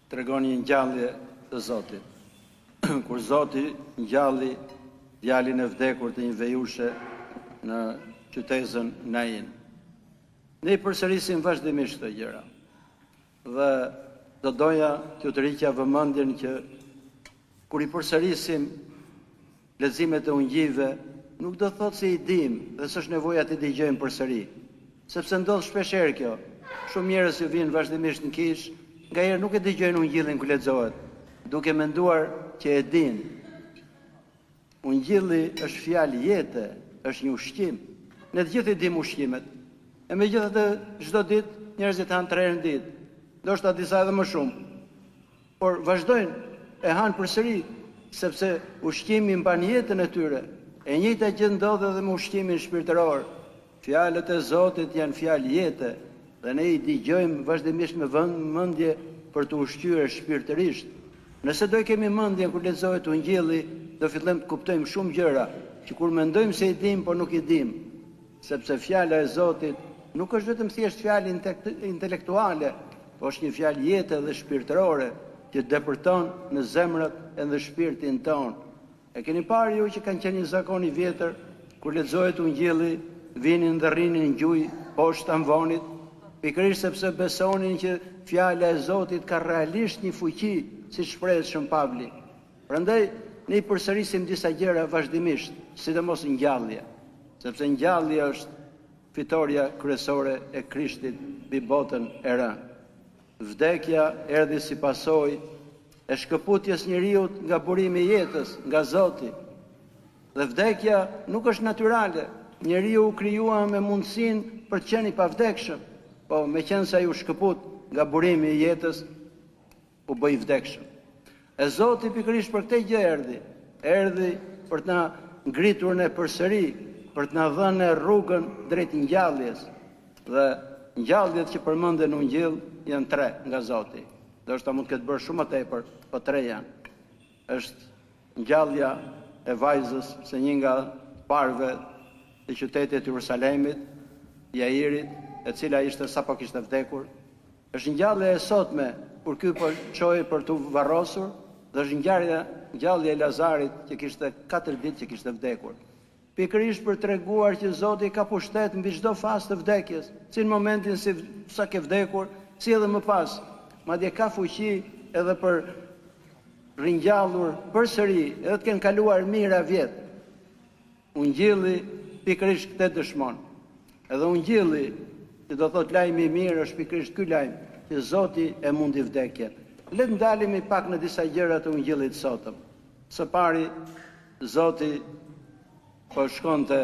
tregon një ngjallje të Zotit. Kur Zoti ngjalli djalin e vdekur të një vejushe në qytetin Nain. Ne I përsërisim vazhdimisht këto gjëra. Dhe do doja t'ju të rriqja vëmendjen që kur I përsërisim leximet e ungjive, nuk do thotë se I dim dhe s'është nevoja t'i dëgjojmë përsëri, sepse ndodh shpeshherë kjo. Shumë njerëz që vinë vazhdimisht në kish, ngaherë nuk e dëgjojnë ungjillin kur lexohet, duke menduar që e din. Ungjilli është fjalë jete, është një ushqim. Ne të gjithë I dim ushqimet. E megjithatë çdo ditë njerëzit hanë 3 herë në ditë, ndoshta disa edhe më shumë. Por vazhdojnë e hanë përsëri, sepse ushqimi mban jetën e tyre. E njëjta gjë ndodh edhe me ushqimin shpirtëror. Fjalët e Zotit janë fjalë jete dhe ne I dëgjojmë vazhdimisht me mendje për të ushqyer shpirtërisht. Nëse do I kemi mendjen kur lexohet ungjilli, do fillojmë të kuptojmë shumë gjëra që kur mendojmë se I dim, por nuk I dim, sepse fjala e Zotit nuk është vetëm thjesht fjalë intelektuale, por është një fjalë jete dhe shpirtërore që depërton në zemrat e në shpirtin tonë. E keni parë ju që kanë qenë një zakon I vjetër, kur lexohet ungjilli, vinin dhe rrinin gjujë poshtë amvonit, pikërisht sepse besonin që fjala e Zotit ka realisht një fuqi, si shpreh Shën Pavli. Prandaj ne I përsërisim disa gjëra vazhdimisht, sidomos ngjallja, sepse ngjallja është fitoria kryesore e Krishtit mbi botën e rënë. Vdekja erdhi si pasojë e shkëputjes njeriut nga burimi I jetës, nga Zoti. Dhe vdekja nuk është natyrale. Njeriu u krijua me mundësinë për të qenë I pavdekshëm, po meqense ai u shkëput nga burimi I jetës, u bë I vdekshëm. E Zoti pikërisht për këtë gjë erdhi për të na ngritur ne përsëri, për të na dhënë rrugën drejt ngjalljes. Dhe ngjalljet që përmenden në Ungjill janë 3 nga Zoti. Ndoshta mund të ketë bërë shumë më tepër, po 3 janë. Është ngjallja e vajzës së një nga parëve të qytetit të Jerusalemit, Jairit, e cila ishte sapo kishte vdekur. Është ngjallja e sotme kur ky po çoi për tu varrosur, dhe është ngjallja e Lazarit që kishte 4 ditë që kishte vdekur. Pikërisht për treguar që Zoti ka pushtet mbi çdo fazë të vdekjes, si në momentin sa ke vdekur, si edhe më pas. Madje ka fuqi edhe për ringjallur përsëri, edhe të kenë kaluar mijëra vjet. Ungjilli pikërisht këtë dëshmon. Edhe ungjilli, që do thot lajmi I mirë, është pikërisht ky lajm, që Zoti e mundi vdekjen. Le të ndalemi pak në disa gjëra të ungjillit sotëm. Së pari, Zoti po shkonte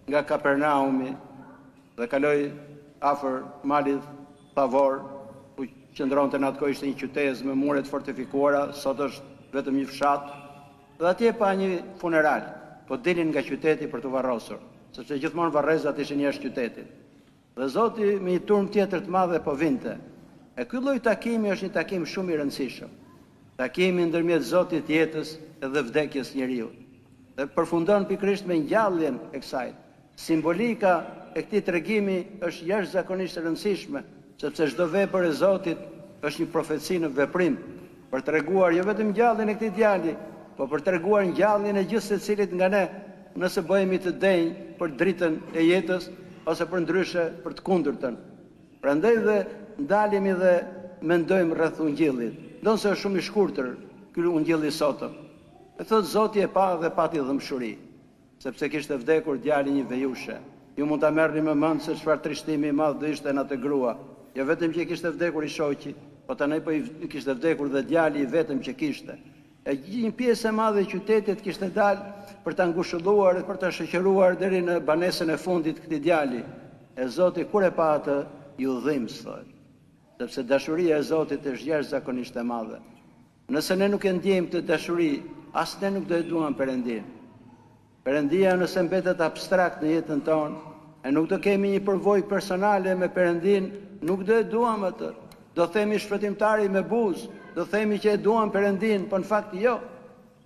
nga Kapernaumi dhe kaloi afër malit Tavor, ku qëndronte në atë kohë ishte një qytet me mure të fortifikuara, sot është vetëm një fshat, dhe atje pa një funeral, po dilin nga qyteti për të varrosur, sepse gjithmonë varrezat ishin jashtë qytetit. Dhe Zoti me një turm tjetër të madhe po vinte. E ky lloj takimi është një takim shumë I rëndësishëm. Takimi ndërmjet Zotit jetës edhe vdekjes njeriu. Dhe përfundon pikërisht me ngjalljen e kësaj. Simbolika e këtij tregimi është jashtëzakonisht e rëndësishme, sepse çdo vepër e Zotit është një profeci në veprim, për treguar jo vetëm ngjalljen e këtij djali, por për treguar ngjalljen e gjithë secilit nga ne, nëse bëhemi të denj për dritën e jetës ose për ndryshe për të kundërtën. Prandaj dhe ndalemi dhe mendojmë rreth ungjillit. Ndonse është shumë I shkurtër ky ungjill I sotëm. E thot Zoti e pa dhe pati dëmshuri, sepse kishte vdekur djali një vejushe. Ju mund ta merrni me mend se çfarë trishtimi I madh do ishte në atë grua. Jo vetëm që kishte vdekur I shoqi, po tani po I kishte vdekur dhe djali I vetëm që kishte. E një pjesë e madhe e qytetit kishte dalë për ta ngushëlluar dhe për ta shoqëruar deri në banesën e fundit këtij djali. E Zoti kur e pa atë, ju dhimbs thot. Sepse dashuria e Zotit është jashtëzakonisht e madhe. Nëse ne nuk e ndjejmë këtë dashuri, as ne nuk do e duam Perëndin. Perëndia nëse mbetet abstrakt në jetën tonë, e nuk do kemi një përvojë personale me Perëndin, nuk do e duam atë. Do themi shpëtimtari me buzë, do themi që e duam Perëndin, po në fakt jo.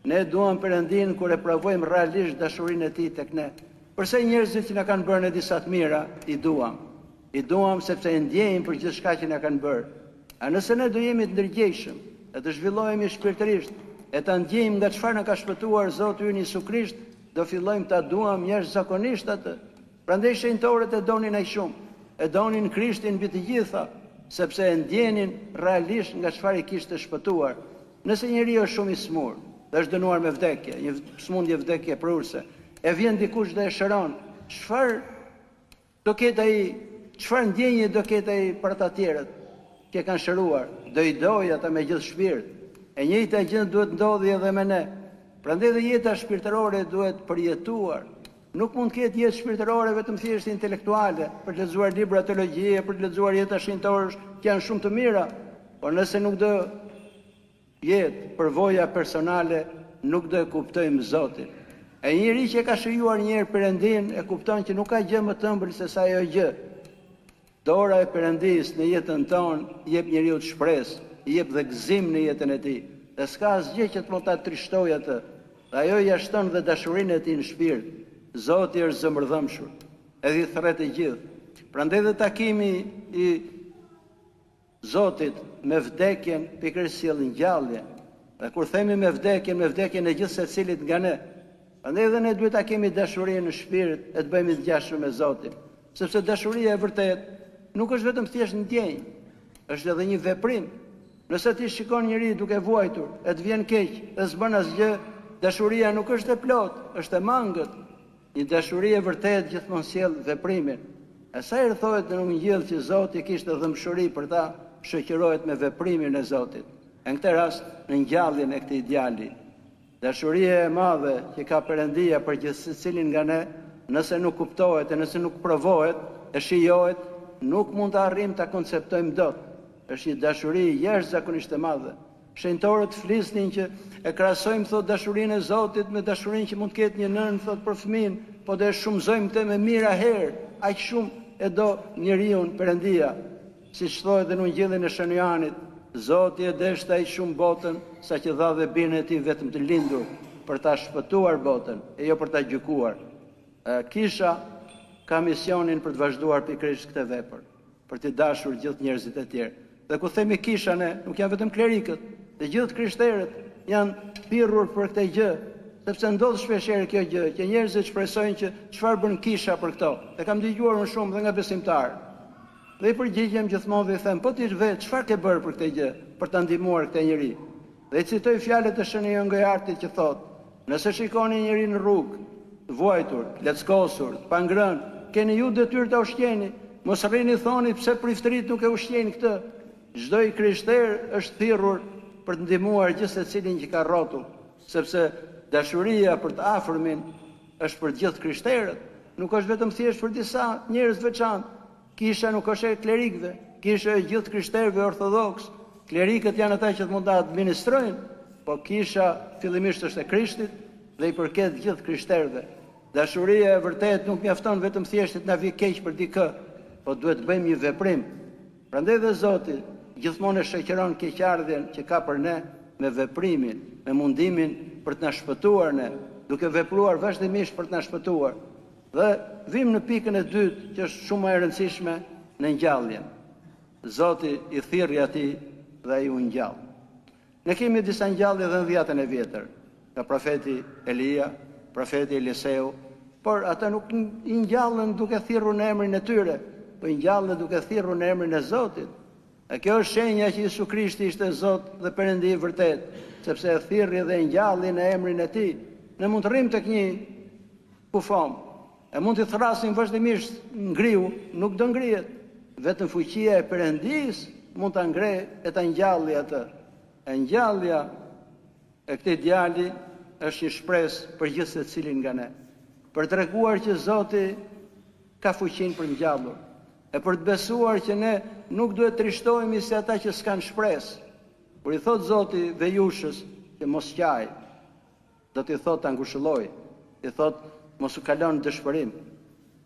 Ne e duam Perëndin kur e provojmë realisht dashurinë e Tij tek ne. Përse njerëzit që na kanë bërë ne disa të mira, I duam. I duam sepse e ndjejmë për gjithçka që na kanë bërë. A nëse ne do jemi të ndërgjegjshëm, e të zhvillohemi shpirtërisht, e të ndjejmë nga çfarë na ka shpëtuar Zoti ynë Jezu Krisht, do fillojmë ta duam jashtëzakonisht atë. Prandaj shenjtorët e donin aq shumë, e donin Krishtin mbi të gjitha, sepse e ndjenin realisht nga çfarë i kishte shpëtuar. Nëse njeriu është shumë i smur, dhe është dënuar me vdekje, një smundje vdekje prurse, e vjen dikush dhe e shëron, çfarë do ketë ai, çfarë ndjenje do ketë ai për ata tjerët që kanë shëruar? Do i dojë ata me gjithë shpirt. E njëjta gjë duhet ndodhi edhe me ne. Prandaj dhe jeta shpirtërore duhet përjetuar. Nuk mund të ketë jetë shpirtërore vetëm thjesht intelektuale, për të lexuar libra teologjie, për të lexuar jeta shenjtorësh, që janë shumë të mira, por nëse nuk do jetë përvoja personale, nuk do e kuptojmë Zotin. E njëri që ka shijuar një herë Perëndin e kupton që nuk ka gjë më të ëmbël se sa ajo gjë. Dora e Perëndis në jetën tonë jep njeriu të shpresë, i jep dhe gëzim në jetën e tij. Dhe s'ka asgjë që të mund ta trishtojë atë. Dhe ajo ja shton dhe dashurinë e tij në shpirt. Zoti është zëmërdhëmshur, edhe i thret e gjithë. Prandaj dhe takimi i Zotit me vdekjen pikërisht sjell ngjallje. Dhe kur themi me vdekjen e gjithë secilit nga ne. Prandaj dhe ne duhet ta kemi dashurinë në shpirt e të bëhemi të ngjashëm me Zotin. Sepse dashuria e vërtet nuk është vetëm thjesht ndjenjë, është edhe një veprim. Nëse ti shikon njëri duke vuajtur, e të vjen keq, dhe s'bën asgjë, dashuria nuk është e plot, është e mangët. Një dashuri e vërtet gjithmonë sjell veprimin. E sa herë thohet në Ungjell që Zoti kishte dëmshuri për ta, shoqërohet me veprimin e Zotit. Në këtë rast, në ngjalljen e këtij djali. Dashuria e madhe që ka Perëndia për gjithë secilin nga ne, nëse nuk kuptohet e nëse nuk provohet, e shijohet, nuk mund të arrijmë ta konceptojmë dot. Është një dashuri jashtëzakonisht e madhe. Shenjtorët flisnin që e krahasojmë thot dashurinë e Zotit me dashurinë që mund të ketë një nën thot për fëmin, po do e shumëzojmë këtë me mira herë, aq shumë e do njeriu Perëndia. Siç thohet në Ungjillin e Shën Johanit, Zoti e deshte aq shumë botën sa që dha dhe birin e tij vetëm të lindur për ta shpëtuar botën e jo për ta gjykuar. Kisha ka misionin për të vazhduar pikërisht këtë vepër, për të dashur gjithë njerëzit e tjerë. Dhe ku themi kisha ne, nuk janë vetëm klerikët, të gjithë krishterët janë pirrur për këtë gjë, sepse ndodh shpeshherë kjo gjë, që njerëzit shpresojnë që çfarë bën kisha për këto. Dhe kam dëgjuar unë shumë dhe nga besimtarë. Dhe i përgjigjem gjithmonë dhe i them, po ti vetë çfarë ke bërë për këtë gjë, për ta ndihmuar këtë njerëz? Dhe i citoj fjalët e Shënjë Ngojartit që thotë, nëse shikoni njëri në rrugë, të vuajtur, leckosur, pa ngrënë, keni ju detyrë ta ushqeni, mos rrini thoni pse priftërit nuk e ushqejnë këtë. Çdo i krishter është thirrur për të ndihmuar gjithë secilin që ka rrotull, sepse dashuria për të afërmin është për gjithë krishterët, nuk është vetëm thjesht për disa njerëz veçantë. Kisha nuk është e klerikëve, kisha e gjithë krishterëve ortodoks. Klerikët janë ata që mund ta administrojnë, po kisha fillimisht është e Krishtit dhe i përket gjithë krishterëve. Dashuria e vërtet nuk mjafton vetëm thjesht të na vi keq për dikë, po duhet të bëjmë një veprim. Prandaj dhe Zoti gjithmonë e shoqëron keqardhjen që ka për ne me veprimin, me mundimin për të na shpëtuar ne, duke vepruar vazhdimisht për të na shpëtuar. Dhe vim në pikën e dytë, që është shumë e rëndësishme, në ngjalljen. Zoti i thirrri atij dhe ai u ngjall. Ne kemi disa ngjallje edhe në Dhjetën e Vjetër, nga profeti Elia, profeti Eliseu, por ata nuk i ngjallën duke thirrur në emrin e tyre, po i ngjallën duke thirrur në emrin e Zotit. E kjo është shenja që Jezu Krishti ishte Zot dhe Perëndi i vërtet, sepse e thirrri dhe ngjalli në emrin e tij. Ne mund të rrim tek një kufom, e mund të thrasim vazhdimisht ngriu, nuk do ngrihet. Vetëm fuqia e Perëndis mund ta ngrejë e ta ngjallë atë. E ngjallja e këtij djali është një shpresë për gjithë secilin nga ne, për treguar që Zoti ka fuqinë për ngjallur, e për të besuar që ne nuk duhet trishtohemi si ata që s'kan shpresë. Kur i thot Zoti vejushës që mos qaj, do t'i thot ta ngushëlloj, i thot mos u kalon dëshpërim.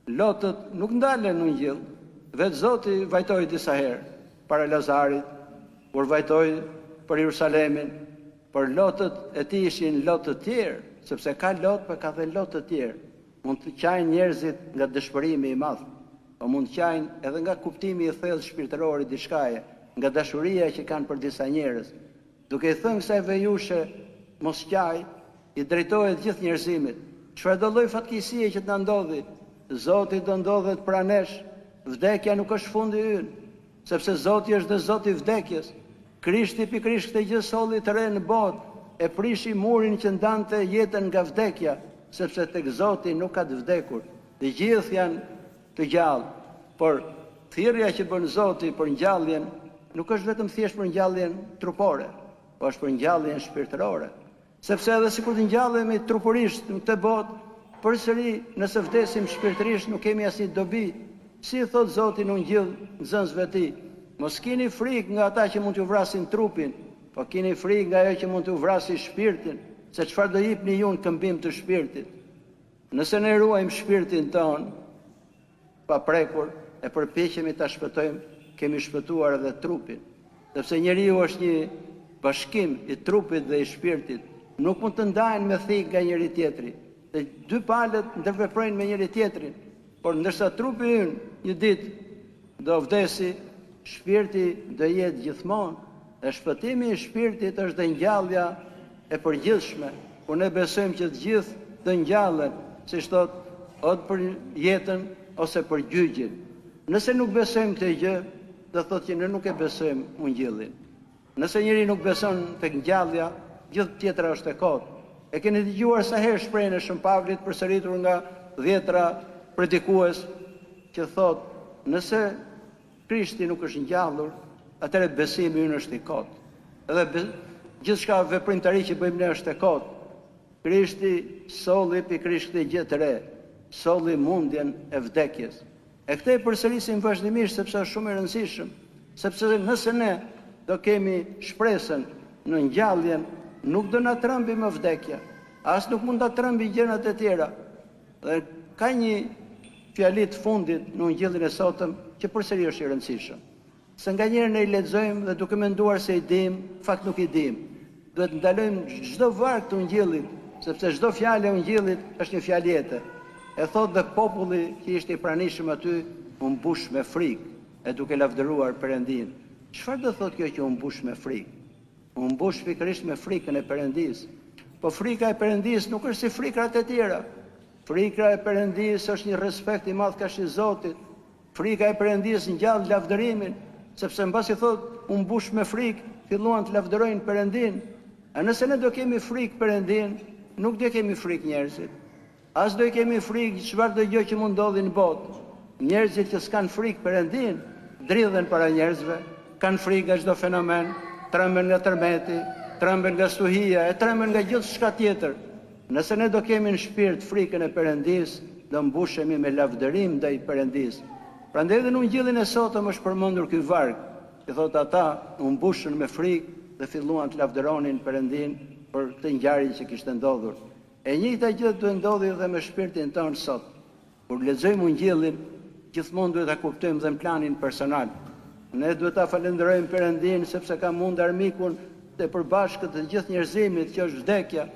Lotët nuk ndalen në Ungjell, vetë Zoti vajtoi disa herë para Lazarit, kur vajtoi për Jerusalemin, por lotët e tij ishin lotë të tjerë, sepse ka lot, por ka dhe lotë të tjerë. Mund të qajnë njerëzit nga dëshpërimi i madh, po mund të qajnë edhe nga kuptimi i thellë shpirtëror i diçkaje, nga dashuria që kanë për disa njerëz. duke i thënë kësaj vejushe mos qaj, i drejtohet gjithë njerëzimit. Çfarë do lloj fatkeqësie që të na ndodhi, Zoti do ndodhet pra nesh. Vdekja nuk është fundi ynë, sepse Zoti është dhe Zoti i vdekjes. Krishti pikërisht këtë gjë solli të re në botë, e prishi murin që ndante jetën nga vdekja, sepse tek Zoti nuk ka të vdekur. Të gjithë janë të gjallë, por thirrja që bën Zoti për ngjalljen nuk është vetëm thjesht për ngjalljen trupore, po është për ngjalljen shpirtërore. Sepse edhe sikur të ngjallemi trupurisht në këtë botë, përsëri nëse vdesim shpirtërisht nuk kemi asnjë dobi. Si thot Zoti në Ungjil nxënësve të tij, mos keni frikë nga ata që mund t'ju vrasin trupin, po keni frikë nga ajo që mund t'ju vrasë shpirtin, se çfarë do jepni ju në këmbim të shpirtit. Nëse ne ruajmë shpirtin ton pa prekur e përpiqemi ta shpëtojmë, kemi shpëtuar edhe trupin, sepse njeriu është një bashkim i trupit dhe i shpirtit. Nuk mund të ndahen me thikë nga njëri tjetri. Dhe dy palët ndërveprojnë me njëri tjetrin, por ndërsa trupi ynë një ditë do vdesi, shpirti do jetë gjithmonë. Dhe shpëtimi i shpirtit është dhe ngjallja e përgjithshme, kur ne besojmë që të gjithë do ngjallen, siç thot, ose për jetën ose për gjyqjen. Nëse nuk besojmë këtë gjë, do thotë që ne nuk e besojmë Ungjillin. Nëse njëri nuk beson tek ngjallja, gjithë tjetra është e kotë. E keni dëgjuar sa herë shprehjen e Shën Pavlit përsëritur nga 10 predikues që thot, nëse Krishti nuk është ngjallur, atëherë besimi ynë është i kotë. Edhe gjithçka veprimtari që bëjmë ne është e kotë. Krishti solli pikërisht këtë gjë të re, solli mundjen e vdekjes. E këtë e përsërisim vazhdimisht sepse është shumë e rëndësishëm, sepse nëse ne do kemi shpresën në ngjalljen, nuk do na trembi më vdekja, as nuk mund ta trembi gjërat e tjera. Dhe ka një fjali të fundit në Ungjillin e sotëm që përsëri është i rëndësishëm. Se nganjëherë ne i lexojmë dhe duke menduar se i dim, fakt nuk i dim. Duhet ndalojmë çdo varg të Ungjillit, sepse çdo fjalë e Ungjillit është një fjalë jete. E thot dhe populli që ishte i pranishëm aty u mbush me frikë, e duke lavdëruar Perëndin. Çfarë do thotë kjo që u mbush me frikë? U mbush pikërisht me frikën e Perëndis. Po frika e Perëndis nuk është si frikrat e tjera. Frika e Perëndis është një respekt i madh kaq i Zotit. Frika e Perëndis ngjall lavdërimin, sepse mbasi thot u mbush me frikë, filluan të lavdërojnë Perëndin. A nëse ne do kemi frikë Perëndin, nuk do kemi frikë njerëzit. As do kemi frikë çfarë do gjë që mund ndodhi në botë. Njerëzit që s'kan frikë Perëndin, dridhen para njerëzve, kanë frikë nga çdo fenomen, tremben nga tërmeti, tremben nga stuhia, e tremben nga gjithçka tjetër. Nëse ne do kemi në shpirt frikën e Perëndis, do mbushemi me lavdërim ndaj Perëndis. Prandaj edhe në Ungjillin e sotëm është përmendur ky varg, që thotë ata u mbushën me frikë dhe filluan të lavdëronin Perëndin për këtë ngjarje që kishte ndodhur. E njëjta gjë duhet ndodhi edhe me shpirtin tonë sot. Kur lexojmë Ungjillin, gjithmonë duhet ta kuptojmë dhe në planin personal. Ne duhet ta falenderojmë Perëndin sepse ka mund armikun të përbashkët të gjithë njerëzimit që është vdekja,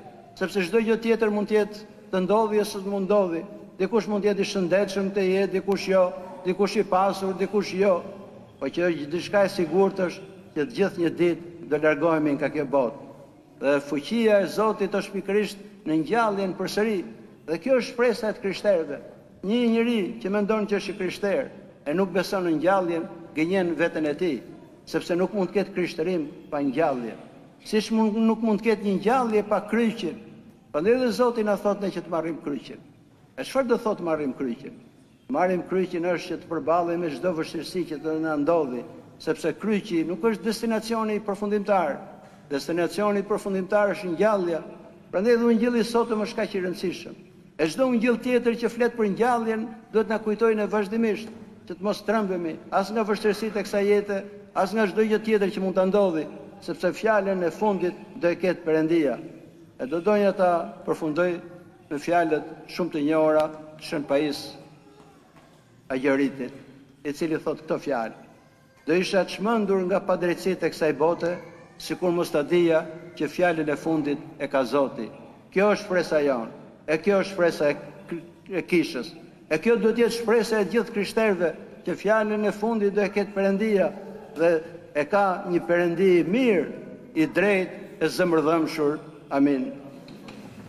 sepse çdo gjë tjetër mund të jetë të ndodhi ose të mund ndodhi. Dikush mund të jetë i shëndetshëm të jetë, dikush jo, dikush i pasur, dikush jo. Po që diçka e sigurt është që të gjithë një ditë do largohemi nga kjo botë. Dhe fuqia e Zotit është pikërisht në ngjalljen përsëri. Dhe kjo është shpresa e krishterëve. Një njeri që mendon që është i krishter e nuk beson në ngjalljen, gënjen veten e tij, sepse nuk mund të ketë krishtërim pa ngjallje. Siç nuk mund të ketë një ngjallje pa kryqin. Prandaj edhe Zoti na thotë ne që të marrim kryqin. E çfarë do thotë marrim kryqin? Marrim kryqin është që të përballemi me çdo vështirësi që do na ndodhi, sepse kryqi nuk është destinacioni përfundimtar. Destinacioni përfundimtar është ngjallja. Prandaj edhe Ungjilli i sotëm është kaq i rëndësishëm. E çdo ungjill tjetër që flet për ngjalljen duhet na kujtojnë vazhdimisht që të mos trembemi as nga vështirësitë e kësaj jete, as nga çdo gjë tjetër që mund ta ndodhi, sepse fjalën e fundit do e ketë Perëndia. E do doja ta përfundoj me fjalët shumë të njohura të Shën Pais Agjeritit, i cili thotë këto fjalë: do isha çmendur nga padrejtësitë e kësaj bote, sikur mos ta dija që fjalën e fundit e ka Zoti. Kjo është shpresa jonë, e kjo është shpresa e kishës. E kjo duhet të jetë shpresa e gjithë krishterëve, që fjalën e fundit do e ketë Perëndia dhe e ka një Perëndi i mirë, i drejt e zëmërdhëmshur. Amin.